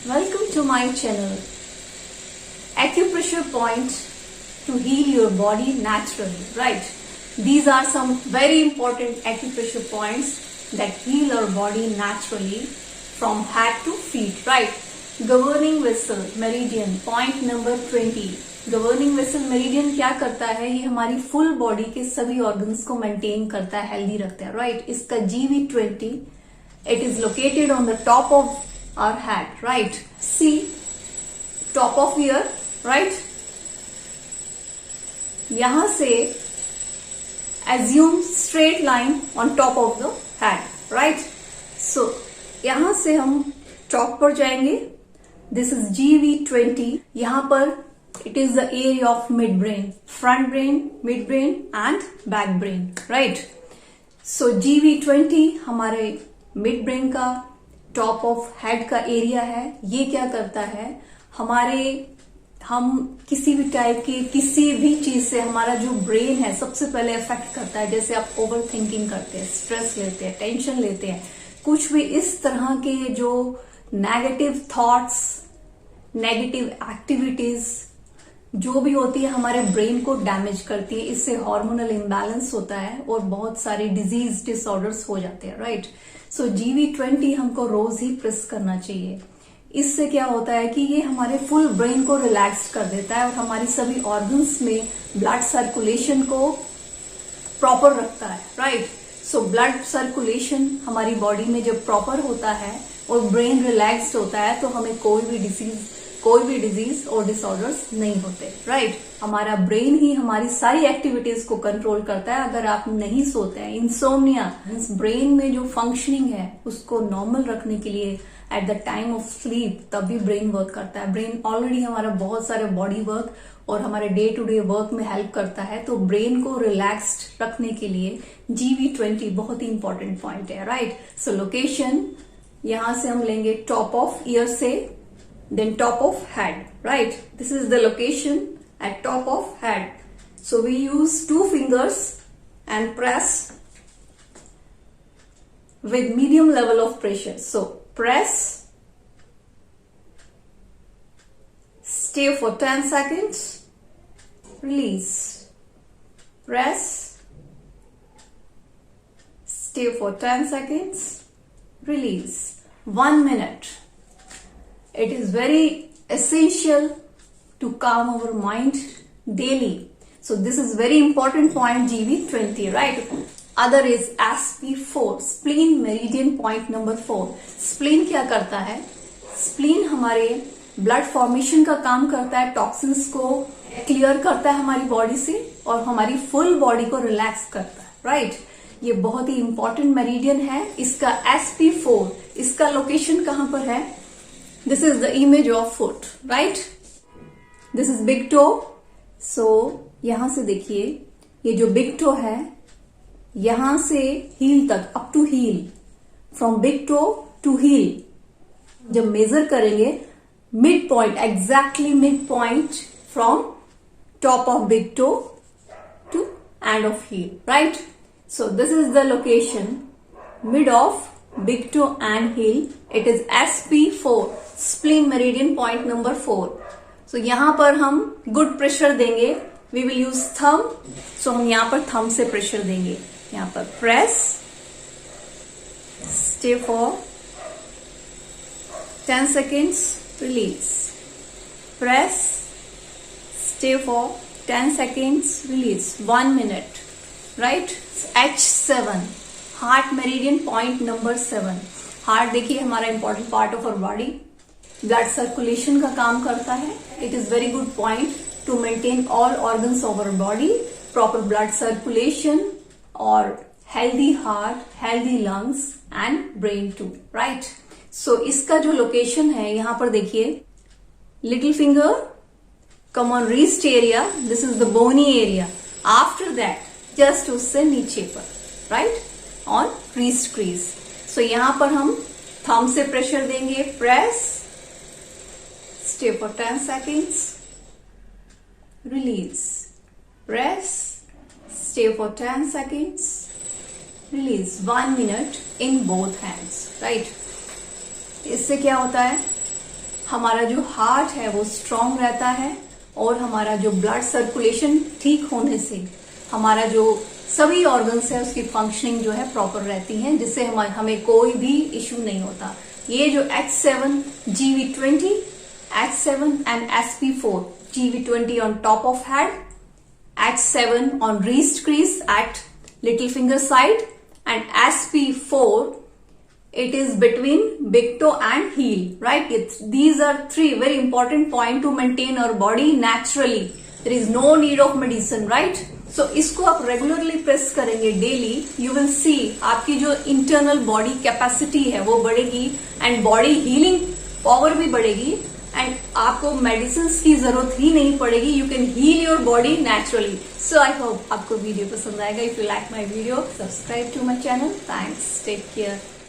Welcome to my channel. Acupressure point to heal your body naturally, right? These are some very important acupressure points that heal our body naturally from head to feet, right? Governing vessel meridian, point number 20. Governing vessel meridian क्या करता है? ये हमारी full body के सभी organs को maintain करता है, हेल्दी रखता है, राइट? इसका GV20, it is located on the top of our head, right? See top of ear, right? यहां से assume straight line on top of the head, right? So यहां से हम टॉप पर जाएंगे. This is GV20. यहां पर it is the area of midbrain, front brain, midbrain and back brain, right? So GV20 हमारे midbrain का top of head का area है. ये क्या करता है? हम किसी भी टाइप की किसी भी चीज से हमारा जो ब्रेन है सबसे पहले अफेक्ट करता है. जैसे आप ओवर थिंकिंग करते हैं, स्ट्रेस लेते हैं, टेंशन लेते हैं, कुछ भी इस तरह के जो नेगेटिव थॉट्स, नेगेटिव एक्टिविटीज जो भी होती है हमारे ब्रेन को डैमेज करती है. इससे हार्मोनल इम्बैलेंस होता है और बहुत सारे डिजीज डिसऑर्डर्स हो जाते हैं, राइट? सो GV20 हमको रोज ही प्रेस करना चाहिए. इससे क्या होता है कि ये हमारे फुल ब्रेन को रिलैक्स कर देता है और हमारी सभी ऑर्गन्स में ब्लड सर्कुलेशन को प्रॉपर रखता है, राइट? सो ब्लड सर्कुलेशन हमारी बॉडी में जब प्रॉपर होता है और ब्रेन रिलैक्स्ड होता है तो हमें कोई भी डिजीज और डिसऑर्डर्स नहीं होते, राइट? हमारा ब्रेन ही हमारी सारी एक्टिविटीज को कंट्रोल करता है. अगर आप नहीं सोते हैं, इंसोम्निया, ब्रेन में जो फंक्शनिंग है उसको नॉर्मल रखने के लिए at the time of sleep तभी ब्रेन वर्क करता है. ब्रेन ऑलरेडी हमारा बहुत सारे बॉडी वर्क और हमारे डे टू डे वर्क में हेल्प करता है. तो ब्रेन को रिलैक्स्ड रखने के लिए GV20 बहुत ही इंपॉर्टेंट पॉइंट है, राइट? सो लोकेशन यहां से हम लेंगे टॉप ऑफ ईयर से, then top of head, right? This is the location at top of head. So we use 2 fingers and press with medium level of pressure. So press, stay for 10 seconds, release, press, stay for 10 seconds, release, 1 minute. It is very essential to calm our mind daily. So this is very important point GV20, right? Other is SP4, spleen meridian point number 4. Spleen क्या करता है? Spleen हमारे blood formation का काम करता है, toxins को clear करता है हमारी बॉडी से और हमारी फुल बॉडी को रिलैक्स करता है, राइट? ये बहुत ही इंपॉर्टेंट मेरिडियन है. इसका SP4, इसका लोकेशन कहां पर है? This is the image of foot, right? This is big toe. So यहां से देखिए, ये जो big toe है, यहां से heel तक, up to heel, from big toe to heel. जब मेजर करेंगे, mid point, exactly mid point from top of big toe to end of heel, right? So this is the location, mid of big toe and heel. It is SP4, spleen meridian point number 4. So यहाँ पर हम good pressure देंगे. We will use thumb. So हम यहाँ पर thumb से pressure देंगे. यहाँ पर press, stay for 10 seconds, release. Press, stay for 10 seconds, release. 1 minute, right? H7, heart meridian point number 7. Heart देखिए हमारा important part of our body, blood circulation का काम करता है. It is very good point to maintain all organs of our body, proper blood circulation और healthy heart, healthy lungs and brain too, right? So इसका जो location है यहां पर देखिए, little finger come on wrist area, this is the bony area. After that just उससे नीचे पर, right? On wrist crease. So यहां पर हम थंब से प्रेशर देंगे. Press, stay for 10 seconds, release. Press, stay for 10 seconds, release. 1 minute in both hands, right? इससे क्या होता है? हमारा जो हार्ट है वो स्ट्रांग रहता है और हमारा जो ब्लड सर्कुलेशन ठीक होने से हमारा जो सभी ऑर्गन्स है उसकी फंक्शनिंग जो है प्रॉपर रहती है, जिससे हमें कोई भी इश्यू नहीं होता। ये जो H7 GV20, H7 and SP4, GV20 on top of head, H7 on wrist crease at little finger side, and SP4 it is between big toe and heel, right? These are three very important points to maintain our body naturally. There is no need of medicine, right? So इसको आप regularly press करेंगे daily, you will see आपकी जो internal body capacity है वो बढ़ेगी and body healing power भी बढ़ेगी एंड आपको मेडिसिन की जरूरत ही नहीं पड़ेगी। You can heal your body naturally. So I hope आपको वीडियो पसंद आएगा। If you like my video, subscribe to my channel. Thanks, take care.